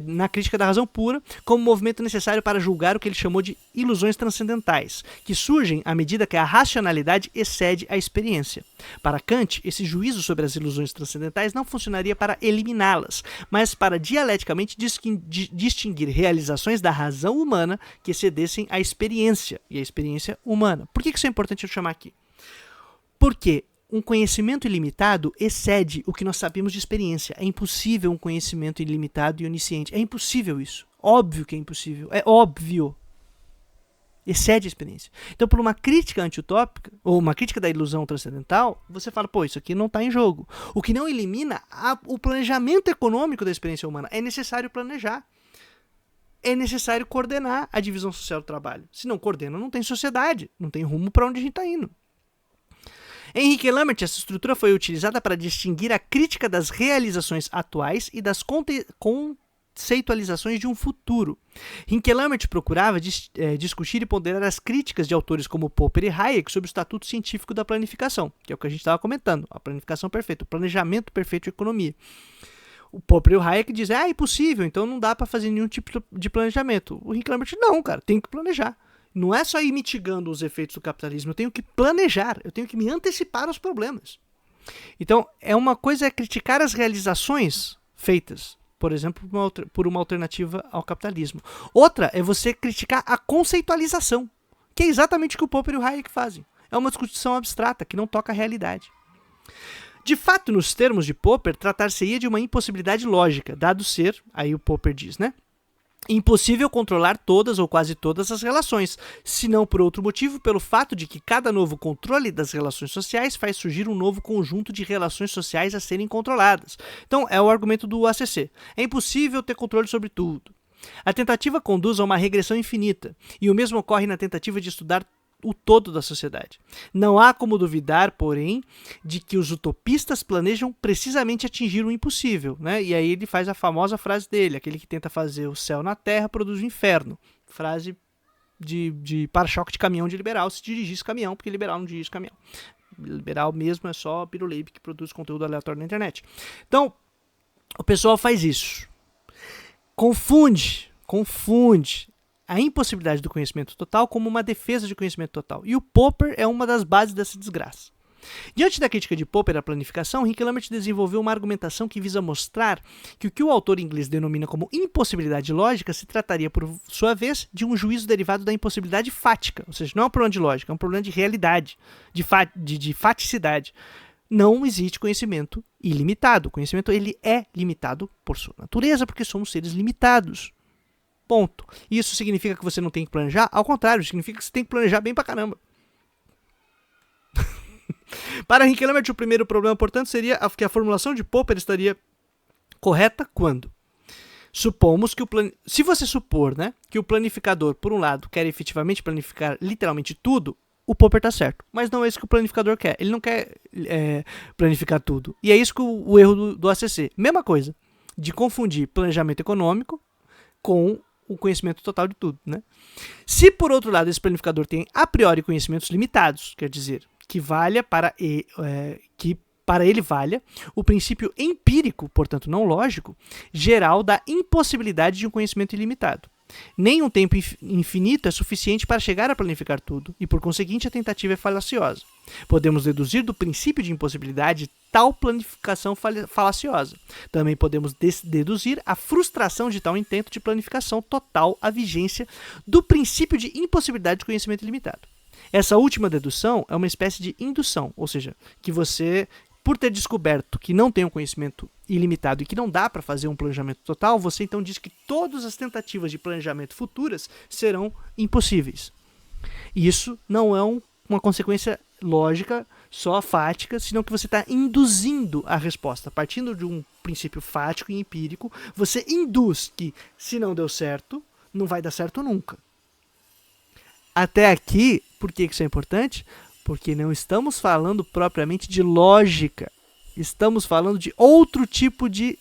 Na crítica da razão pura, como movimento necessário para julgar o que ele chamou de ilusões transcendentais, que surgem à medida que a racionalidade excede a experiência. Para Kant, esse juízo sobre as ilusões transcendentais não funcionaria para eliminá-las, mas para dialeticamente distinguir realizações da razão humana que excedessem a experiência e a experiência humana. Por que isso é importante eu chamar aqui? Porque um conhecimento ilimitado excede o que nós sabemos de experiência. É impossível um conhecimento ilimitado e onisciente. É impossível isso. Óbvio que é impossível. É óbvio. Excede a experiência. Então, por uma crítica antiutópica, ou uma crítica da ilusão transcendental, você fala, pô, isso aqui não está em jogo. O que não elimina o planejamento econômico da experiência humana. É necessário planejar. É necessário coordenar a divisão social do trabalho. Se não coordena, não tem sociedade, não tem rumo para onde a gente está indo. Em Hinkelhammer, essa estrutura foi utilizada para distinguir a crítica das realizações atuais e das conceitualizações de um futuro. Hinkelhammer procurava discutir e ponderar as críticas de autores como Popper e Hayek sobre o estatuto científico da planificação, que é o que a gente estava comentando, a planificação perfeita, o planejamento perfeito de economia. O Popper e o Hayek dizem, é impossível, então não dá para fazer nenhum tipo de planejamento. O Hinkelhammer diz, não, cara, tem que planejar. Não é só ir mitigando os efeitos do capitalismo, eu tenho que planejar, eu tenho que me antecipar aos problemas. Então, uma coisa é criticar as realizações feitas, por exemplo, por uma alternativa ao capitalismo. Outra é você criticar a conceitualização, que é exatamente o que o Popper e o Hayek fazem. É uma discussão abstrata, que não toca a realidade. De fato, nos termos de Popper, tratar-se-ia de uma impossibilidade lógica, dado ser, aí o Popper diz, né? Impossível controlar todas ou quase todas as relações, se não por outro motivo, pelo fato de que cada novo controle das relações sociais faz surgir um novo conjunto de relações sociais a serem controladas. Então, é o argumento do ACC. É impossível ter controle sobre tudo. A tentativa conduz a uma regressão infinita, e o mesmo ocorre na tentativa de estudar o todo da sociedade. Não há como duvidar, porém, de que os utopistas planejam precisamente atingir o impossível, né? E aí ele faz a famosa frase dele, aquele que tenta fazer o céu na terra produz o inferno. Frase de para-choque de caminhão de liberal, se dirigisse caminhão, porque liberal não dirige caminhão. Liberal mesmo é só Piruleibe que produz conteúdo aleatório na internet. Então, o pessoal faz isso. Confunde a impossibilidade do conhecimento total como uma defesa de conhecimento total. E o Popper é uma das bases dessa desgraça. Diante da crítica de Popper à planificação, Hinkelhammer desenvolveu uma argumentação que visa mostrar que o que o autor inglês denomina como impossibilidade lógica se trataria, por sua vez, de um juízo derivado da impossibilidade fática. Ou seja, não é um problema de lógica, é um problema de realidade, de faticidade. Não existe conhecimento ilimitado. O conhecimento ele é limitado por sua natureza, porque somos seres limitados. Ponto. Isso significa que você não tem que planejar? Ao contrário, significa que você tem que planejar bem pra caramba. Para Hinkelhammer, o primeiro problema, portanto, seria que a formulação de Popper estaria correta quando? Supomos que se você supor, né, que o planificador, por um lado, quer efetivamente planificar literalmente tudo, o Popper está certo. Mas não é isso que o planificador quer. Ele não quer planificar tudo. E é isso que o erro do ACC. Mesma coisa, de confundir planejamento econômico com o conhecimento total de tudo, né? Se, por outro lado, esse planificador tem a priori conhecimentos limitados, quer dizer, que para ele valha o princípio empírico, portanto não lógico, geral da impossibilidade de um conhecimento ilimitado. Nem um tempo infinito é suficiente para chegar a planificar tudo, e por conseguinte a tentativa é falaciosa. Podemos deduzir do princípio de impossibilidade tal planificação falaciosa. Também podemos deduzir a frustração de tal intento de planificação total a vigência do princípio de impossibilidade de conhecimento ilimitado. Essa última dedução é uma espécie de indução, ou seja, que você, por ter descoberto que não tem um conhecimento ilimitado e que não dá para fazer um planejamento total, você então diz que todas as tentativas de planejamento futuras serão impossíveis. E isso não é uma consequência lógica, só fática, senão que você está induzindo a resposta. Partindo de um princípio fático e empírico, você induz que se não deu certo, não vai dar certo nunca. Até aqui, por que isso é importante? Porque não estamos falando propriamente de lógica. Estamos falando de outro tipo de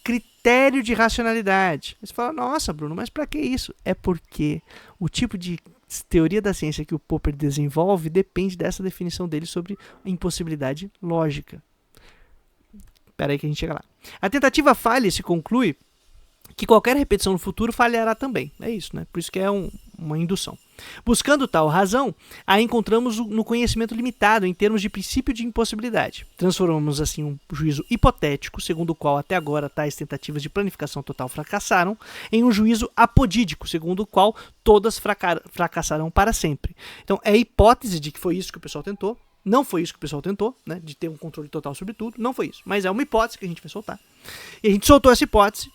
critério de racionalidade. Você fala, nossa, Bruno, mas para que isso? É porque o tipo de teoria da ciência que o Popper desenvolve depende dessa definição dele sobre impossibilidade lógica. Espera aí que a gente chega lá. A tentativa falha se conclui que qualquer repetição no futuro falhará também. É isso, né? Por isso que é uma indução. Buscando tal razão, a encontramos no conhecimento limitado em termos de princípio de impossibilidade. Transformamos assim um juízo hipotético, segundo o qual até agora tais tentativas de planificação total fracassaram, em um juízo apodídico, segundo o qual todas fracassarão para sempre. Então é a hipótese de que foi isso que o pessoal tentou. Não foi isso que o pessoal tentou, né, de ter um controle total sobre tudo. Não foi isso. Mas é uma hipótese que a gente vai soltar. E a gente soltou essa hipótese.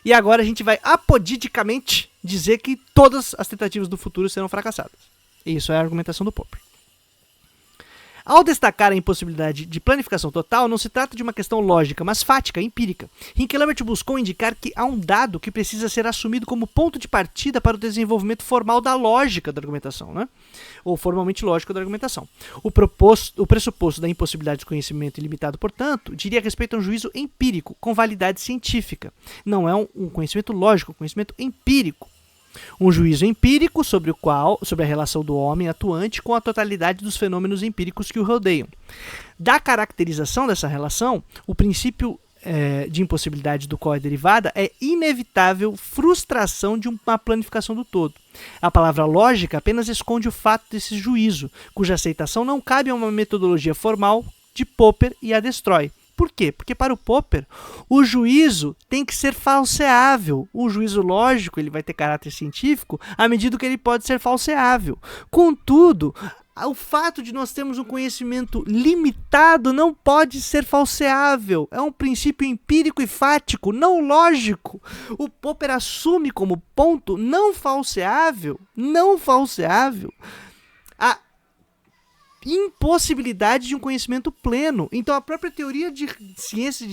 E agora a gente vai apodidicamente dizer que todas as tentativas do futuro serão fracassadas. Isso é a argumentação do Popper. Ao destacar a impossibilidade de planificação total, não se trata de uma questão lógica, mas fática, empírica. Hinkelambert buscou indicar que há um dado que precisa ser assumido como ponto de partida para o desenvolvimento formal da lógica da argumentação, né? Ou formalmente lógico da argumentação. O pressuposto da impossibilidade de conhecimento ilimitado, portanto, diria respeito a um juízo empírico, com validade científica. Não é um conhecimento lógico, é um conhecimento empírico. Um juízo empírico sobre a relação do homem atuante com a totalidade dos fenômenos empíricos que o rodeiam. Da caracterização dessa relação, o princípio de impossibilidade do qual é derivada é inevitável frustração de uma planificação do todo. A palavra lógica apenas esconde o fato desse juízo, cuja aceitação não cabe a uma metodologia formal de Popper e a destrói. Por quê? Porque para o Popper, o juízo tem que ser falseável. O juízo lógico ele vai ter caráter científico à medida que ele pode ser falseável. Contudo, o fato de nós termos um conhecimento limitado não pode ser falseável. É um princípio empírico e fático, não lógico. O Popper assume como ponto não falseável a impossibilidade de um conhecimento pleno. Então a própria teoria de ciência,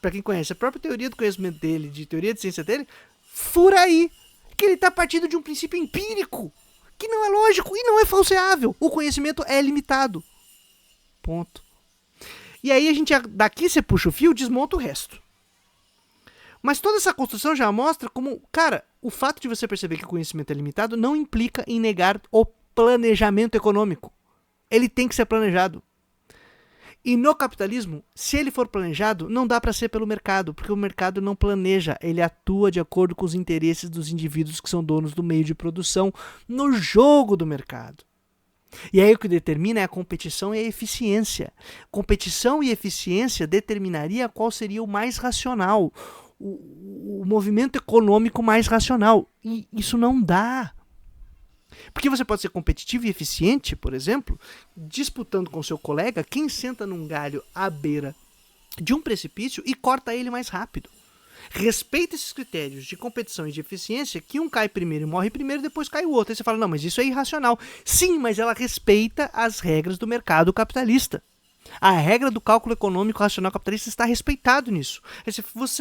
para quem conhece, a própria teoria do conhecimento dele, de teoria de ciência dele, fura aí, que ele está partindo de um princípio empírico, que não é lógico e não é falseável. O conhecimento é limitado. Ponto. E aí a gente, daqui você puxa o fio, desmonta o resto. Mas toda essa construção já mostra como, cara, o fato de você perceber que o conhecimento é limitado não implica em negar o planejamento econômico. Ele tem que ser planejado. E no capitalismo, se ele for planejado, não dá para ser pelo mercado, porque o mercado não planeja, ele atua de acordo com os interesses dos indivíduos que são donos do meio de produção no jogo do mercado. E aí o que determina é a competição e a eficiência. Competição e eficiência determinaria qual seria o mais racional, o movimento econômico mais racional. E isso não dá. Porque você pode ser competitivo e eficiente, por exemplo, disputando com seu colega quem senta num galho à beira de um precipício e corta ele mais rápido. Respeita esses critérios de competição e de eficiência, que um cai primeiro e morre primeiro, depois cai o outro. Aí você fala, não, mas isso é irracional. Sim, mas ela respeita as regras do mercado capitalista. A regra do cálculo econômico racional capitalista está respeitado nisso.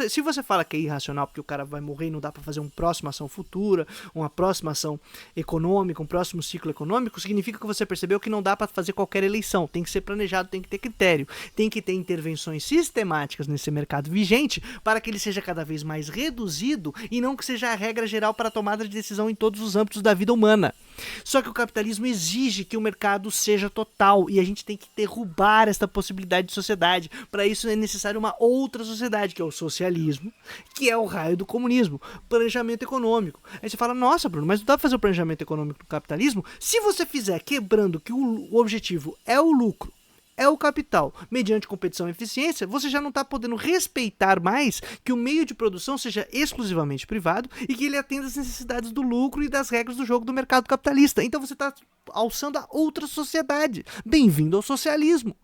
Se você fala que é irracional porque o cara vai morrer e não dá para fazer uma próxima ação futura, uma próxima ação econômica, um próximo ciclo econômico, significa que você percebeu que não dá para fazer qualquer eleição. Tem que ser planejado, tem que ter critério, tem que ter intervenções sistemáticas nesse mercado vigente para que ele seja cada vez mais reduzido e não que seja a regra geral para a tomada de decisão em todos os âmbitos da vida humana. Só que o capitalismo exige que o mercado seja total e a gente tem que derrubar esta possibilidade de sociedade. Para isso é necessário uma outra sociedade, que é o socialismo, que é o raio do comunismo, planejamento econômico. Aí você fala, nossa, Bruno, mas não dá para fazer o planejamento econômico do capitalismo? Se você fizer quebrando que o objetivo é o lucro, é o capital, mediante competição e eficiência, você já não está podendo respeitar mais que o meio de produção seja exclusivamente privado e que ele atenda às necessidades do lucro e das regras do jogo do mercado capitalista. Então você está alçando a outra sociedade. Bem-vindo ao socialismo.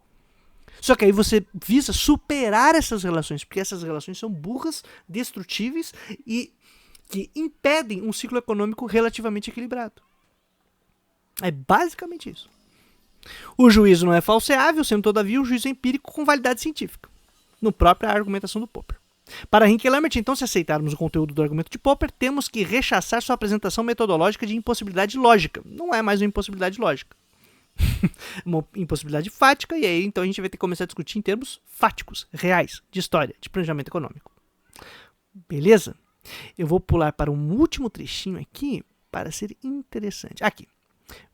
Só que aí você visa superar essas relações, porque essas relações são burras, destrutíveis e que impedem um ciclo econômico relativamente equilibrado. É basicamente isso. O juízo não é falseável, sendo todavia um juízo empírico com validade científica, no própria argumentação do Popper. Para Henke Lammert, então, se aceitarmos o conteúdo do argumento de Popper, temos que rechaçar sua apresentação metodológica de impossibilidade lógica. Não é mais uma impossibilidade lógica. Uma impossibilidade fática, e aí então a gente vai ter que começar a discutir em termos fáticos, reais, de história, de planejamento econômico. Beleza? Eu vou pular para um último trechinho aqui para ser interessante. Aqui.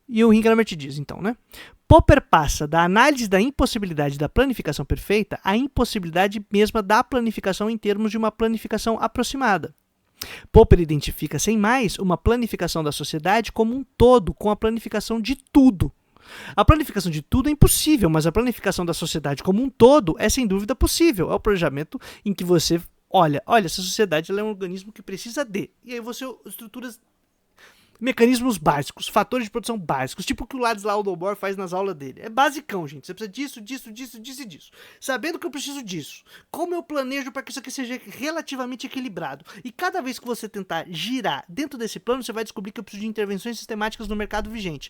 E o Henke Lammert diz, então, né? Popper passa da análise da impossibilidade da planificação perfeita à impossibilidade mesma da planificação em termos de uma planificação aproximada. Popper identifica, sem mais, uma planificação da sociedade como um todo, com a planificação de tudo. A planificação de tudo é impossível, mas a planificação da sociedade como um todo é sem dúvida possível. É o planejamento em que você olha, essa sociedade ela é um organismo que precisa de. E aí você estrutura mecanismos básicos, fatores de produção básicos, tipo o que o Ladislau Aldobor faz nas aulas dele. É basicão, gente. Você precisa disso e disso. Sabendo que eu preciso disso, como eu planejo para que isso aqui seja relativamente equilibrado. E cada vez que você tentar girar dentro desse plano, você vai descobrir que eu preciso de intervenções sistemáticas no mercado vigente.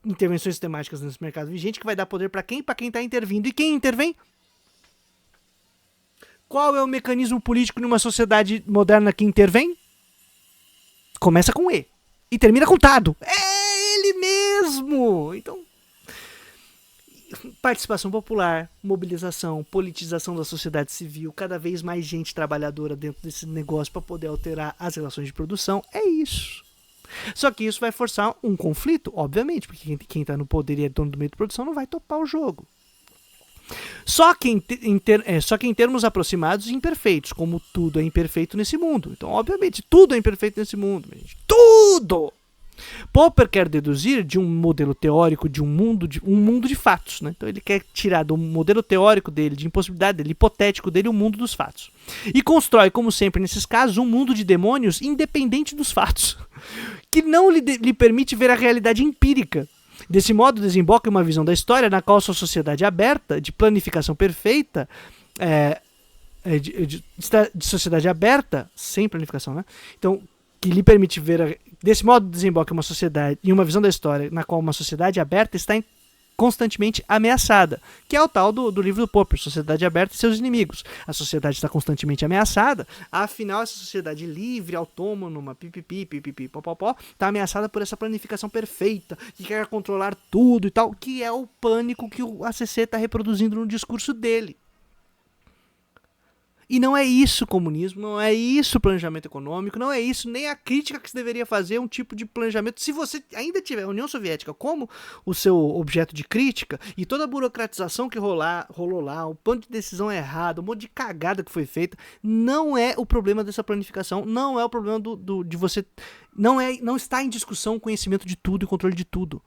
Intervenções sistemáticas nesse mercado vigente que vai dar poder para quem? Para quem está intervindo. E quem intervém? Qual é o mecanismo político numa sociedade moderna que intervém? Começa com E. E termina com Tado. É ele mesmo! Então, participação popular, mobilização, politização da sociedade civil, cada vez mais gente trabalhadora dentro desse negócio para poder alterar as relações de produção. É isso. Só que isso vai forçar um conflito, obviamente, porque quem está no poder e é dono do meio de produção não vai topar o jogo. Só que em termos aproximados e imperfeitos, como tudo é imperfeito nesse mundo. Então, obviamente, tudo é imperfeito nesse mundo. Gente. Tudo! Popper quer deduzir de um modelo teórico de um mundo de fatos. Né? Então ele quer tirar do modelo teórico dele, de impossibilidade dele, hipotético dele, o mundo dos fatos. E constrói, como sempre nesses casos, um mundo de demônios independente dos fatos, que não lhe permite ver a realidade empírica. Desse modo, desemboca em uma visão da história na qual sua sociedade aberta, de planificação perfeita, de sociedade aberta, sem planificação, né? Então, que lhe permite ver, desse modo desemboca uma sociedade, em uma visão da história na qual uma sociedade aberta está constantemente ameaçada, que é o tal do livro do Popper, Sociedade Aberta e Seus Inimigos. A sociedade está constantemente ameaçada, afinal essa sociedade livre, autônoma, popopó, está ameaçada por essa planificação perfeita, que quer controlar tudo e tal, que é o pânico que o ACC está reproduzindo no discurso dele. E não é isso comunismo, não é isso planejamento econômico, não é isso nem a crítica que se deveria fazer um tipo de planejamento. Se você ainda tiver a União Soviética como o seu objeto de crítica e toda a burocratização que rolou lá, o ponto de decisão errado, um monte de cagada que foi feita, não é o problema dessa planificação, não é o problema de você... Não está em discussão o conhecimento de tudo e controle de tudo.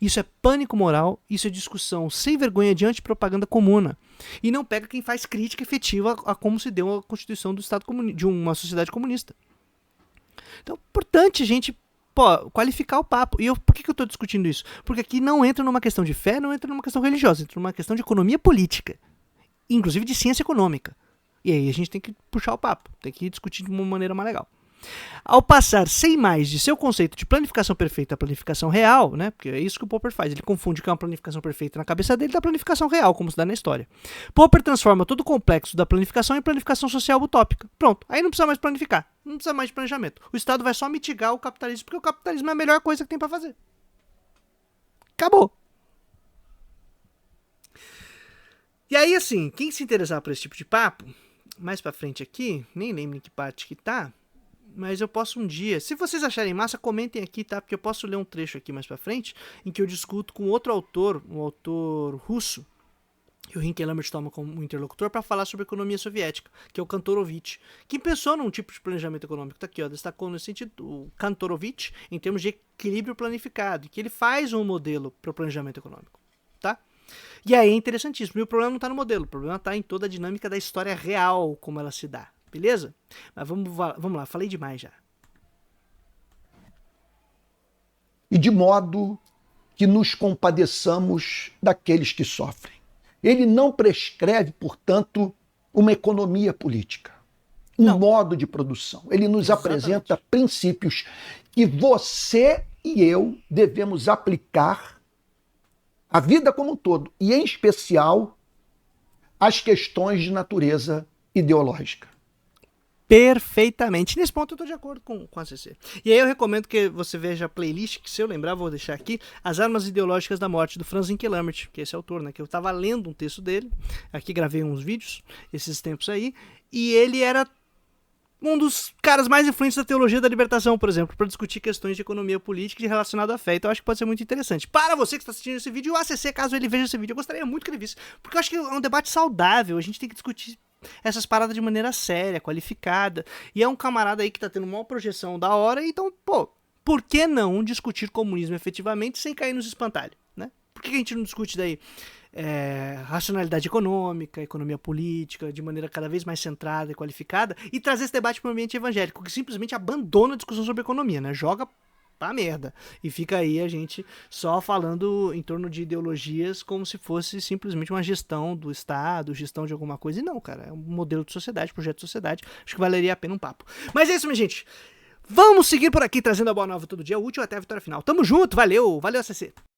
Isso é pânico moral, isso é discussão sem vergonha de antipropaganda comuna. E não pega quem faz crítica efetiva a como se deu a constituição do Estado de uma sociedade comunista. Então é importante a gente qualificar o papo. E por que eu estou discutindo isso? Porque aqui não entra numa questão de fé, não entra numa questão religiosa, entra numa questão de economia política, inclusive de ciência econômica. E aí a gente tem que puxar o papo, tem que discutir de uma maneira mais legal. Ao passar sem mais de seu conceito de planificação perfeita à planificação real, né, porque é isso que o Popper faz, ele confunde que é uma planificação perfeita na cabeça dele da planificação real, como se dá na história. Popper transforma todo o complexo da planificação em planificação social utópica. Pronto, aí não precisa mais planificar, não precisa mais de planejamento. O Estado vai só mitigar o capitalismo, porque o capitalismo é a melhor coisa que tem para fazer. Acabou. E aí, assim, quem se interessar por esse tipo de papo, mais pra frente aqui, nem lembro em que parte que tá, mas eu posso um dia. Se vocês acharem massa, comentem aqui, tá? Porque eu posso ler um trecho aqui mais pra frente, em que eu discuto com outro autor, um autor russo, que o Rinke Lambert toma como interlocutor, para falar sobre a economia soviética, que é o Kantorovich, que pensou num tipo de planejamento econômico. Tá aqui, ó, destacou nesse sentido o Kantorovich em termos de equilíbrio planificado, que ele faz um modelo para o planejamento econômico, tá? E aí é interessantíssimo. E o problema não está no modelo, o problema está em toda a dinâmica da história real, como ela se dá. Beleza? Mas vamos lá, falei demais já. E de modo que nos compadeçamos daqueles que sofrem. Ele não prescreve, portanto, uma economia política, um modo de produção. Ele nos apresenta princípios que você e eu devemos aplicar à vida como um todo, e em especial às questões de natureza ideológica. Perfeitamente. Nesse ponto eu estou de acordo com a CC. E aí eu recomendo que você veja a playlist, que se eu lembrar, vou deixar aqui, As Armas Ideológicas da Morte, do Franz Rinke-Lambert, que é esse autor, né? Que eu estava lendo um texto dele, aqui gravei uns vídeos, esses tempos aí, e ele era um dos caras mais influentes da teologia da libertação, por exemplo, para discutir questões de economia política e relacionado à fé. Então eu acho que pode ser muito interessante. Para você que está assistindo esse vídeo, o ACC, caso ele veja esse vídeo, eu gostaria muito que ele visse, porque eu acho que é um debate saudável, a gente tem que discutir essas paradas de maneira séria, qualificada, e é um camarada aí que tá tendo uma projeção da hora, então, pô, por que não discutir comunismo efetivamente sem cair nos espantalhos, né? Por que a gente não discute daí racionalidade econômica, economia política, de maneira cada vez mais centrada e qualificada, e trazer esse debate para o ambiente evangélico, que simplesmente abandona a discussão sobre economia, né? Joga pra merda. E fica aí a gente só falando em torno de ideologias como se fosse simplesmente uma gestão do Estado, gestão de alguma coisa. E não, cara, é um modelo de sociedade, projeto de sociedade. Acho que valeria a pena um papo. Mas é isso, minha gente. Vamos seguir por aqui, trazendo a boa nova todo dia, útil até a vitória final. Tamo junto, valeu, ACC.